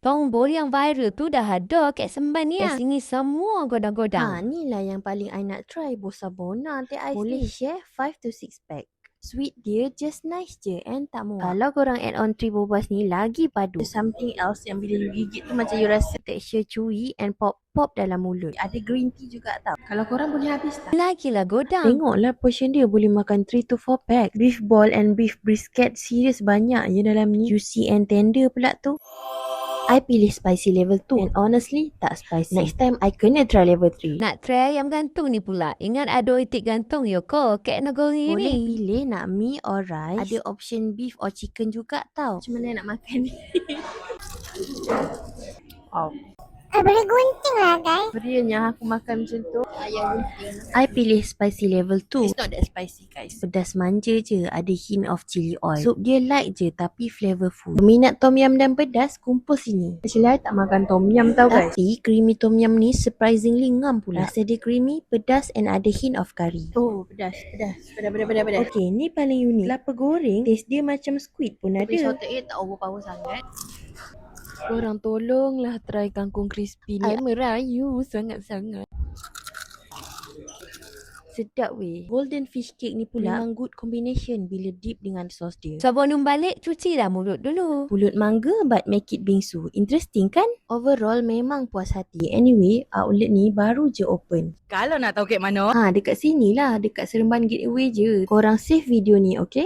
Tombol yang viral tu dah ada kat Semban ni. Kat sini semua godang-godang. Ni lah yang paling I nak try. Bossa Bona teh ais boleh ni. Share 5 to 6 pack. Sweet dia just nice je and tak muak. Kalau korang add on 3 bobas ni lagi padu. Something else yang bila you gigit tu macam you rasa texture chewy and pop dalam mulut. Ada green tea juga tau. Kalau korang boleh habis tak? Lagilah godang. Tengoklah portion dia boleh makan 3 to 4 pack. Beef ball and beef brisket serius banyak je dalam ni. Juicy and tender pula tu. I pilih spicy level 2 and honestly tak spicy. Next time I kena try level 3. Nak try ayam gantung ni pula. Ingat ada itik gantung yo ko kat negeri ni. Boleh pilih nak mi or rice. Ada option beef or chicken juga tau. Macam mana nak makan ni? Oh. Boleh gunting lah guys. Berianya aku makan macam tu. Ayam gunting. I pilih spicy level 2. It's not that spicy guys. Pedas manja je. Ada hint of chili oil. Sup dia light je tapi flavorful. Peminat tom yum dan pedas kumpul sini. Actually I tak makan tom yum tau guys. Tapi creamy tom yum ni surprisingly ngam pula. Rasa dia creamy, pedas and ada hint of curry. Oh pedas. Pedas. Okay ni paling unik. Kelapa goreng taste dia macam squid pun ada. Tapi salted egg tak overpower sangat. Korang tolonglah try kangkung crispy ni. I merayu sangat-sangat. Sedap weh. Golden fish cake ni pula memang good combination bila dip dengan sos dia. Sebelum balik, cuci dah mulut dulu. Pulut mangga but make it bingsu. Interesting kan? Overall memang puas hati. Anyway, outlet ni baru je open. Kalau nak tahu kat mana? Dekat sini lah. Dekat Seremban Gateway je. Korang save video ni, okay?